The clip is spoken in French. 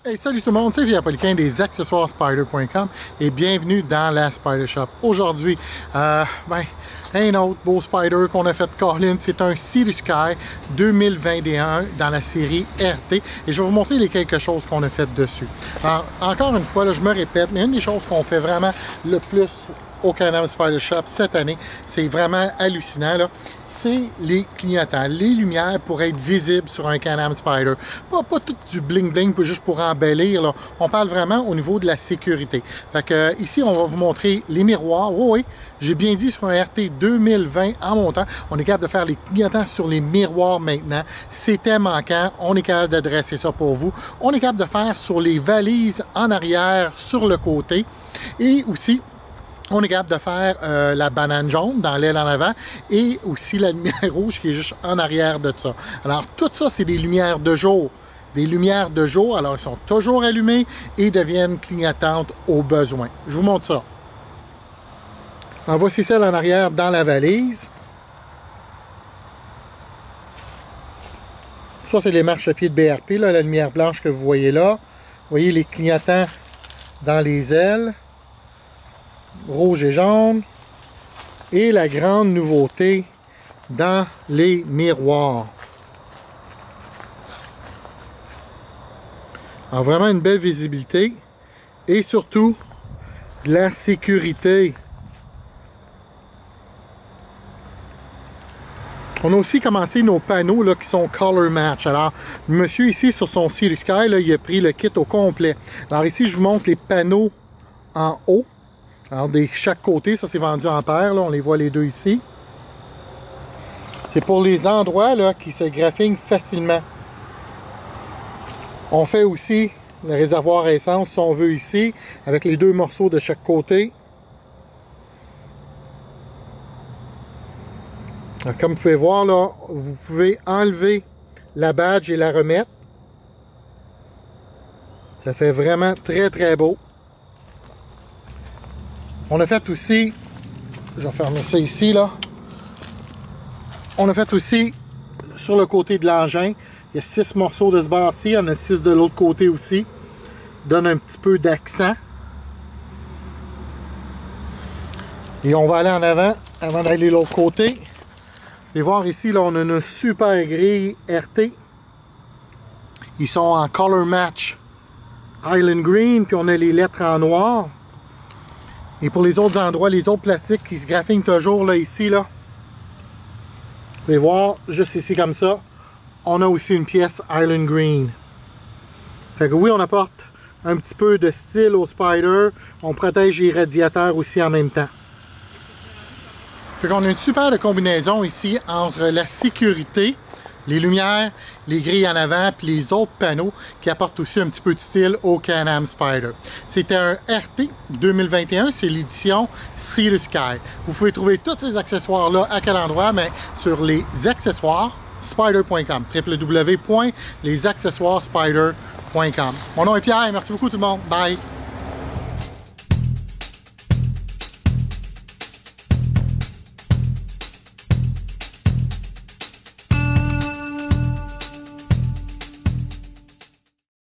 Hey, salut tout le monde, c'est Pierre Poliquin des accessoires Spyder.com et bienvenue dans la Spyder Shop. Aujourd'hui, un autre beau Spyder qu'on a fait de Colin, c'est un Sea to Sky 2021 dans la série RT et je vais vous montrer les quelque chose qu'on a fait dessus. Alors, encore une fois, là, je me répète, mais une des choses qu'on fait vraiment le plus au Can-Am Spyder Shop cette année, c'est vraiment hallucinant, là. C'est les clignotants, les lumières pour être visibles sur un Can-Am Spyder. Pas tout du bling-bling juste pour embellir, là. On parle vraiment au niveau de la sécurité. Fait que, ici, on va vous montrer les miroirs. Oui, j'ai bien dit sur un RT 2020 en montant, on est capable de faire les clignotants sur les miroirs maintenant. C'était manquant, on est capable d'adresser ça pour vous. On est capable de faire sur les valises en arrière, sur le côté. Et aussi, on est capable de faire la banane jaune dans l'aile en avant et aussi la lumière rouge qui est juste en arrière de ça. Alors, tout ça, c'est des lumières de jour. Des lumières de jour, alors elles sont toujours allumées et deviennent clignotantes au besoin. Je vous montre ça. Alors, voici celle en arrière dans la valise. Ça, c'est les marchepieds de BRP, là, la lumière blanche que vous voyez là. Vous voyez les clignotants dans les ailes. Rouge et jaune, et la grande nouveauté dans les miroirs. Alors vraiment une belle visibilité et surtout de la sécurité. On a aussi commencé nos panneaux là, qui sont color match. Alors, le monsieur ici sur son Sea to Sky, là, il a pris le kit au complet. Alors ici, je vous montre les panneaux en haut. Alors, de chaque côté, ça c'est vendu en paire, là, on les voit les deux ici. C'est pour les endroits là, qui se graffinent facilement. On fait aussi le réservoir à essence, si on veut, ici, avec les deux morceaux de chaque côté. Alors, comme vous pouvez voir, là, vous pouvez enlever la badge et la remettre. Ça fait vraiment très très beau. On a fait aussi, je vais fermer ça ici, là. On a fait aussi, sur le côté de l'engin, il y a 6 morceaux de ce bord-ci, il y en a 6 de l'autre côté aussi. Donne un petit peu d'accent. Et on va aller en avant d'aller de l'autre côté. Et voir ici, là, on a une super grille RT. Ils sont en color match Island Green, puis on a les lettres en noir. Et pour les autres endroits, les autres plastiques qui se graffinent toujours là, ici, là. Vous pouvez voir, juste ici comme ça, on a aussi une pièce Island Green. Fait que oui, on apporte un petit peu de style au Spyder. On protège les radiateurs aussi en même temps. Fait qu'on a une super combinaison ici entre la sécurité, les lumières, les grilles en avant, puis les autres panneaux qui apportent aussi un petit peu de style au Can-Am Spyder. C'était un RT 2021, c'est l'édition Sea to Sky. Vous pouvez trouver tous ces accessoires-là à quel endroit? Mais sur les accessoires Spyder.com, www.lesaccessoiresspyder.com. Mon nom est Pierre, merci beaucoup tout le monde, bye!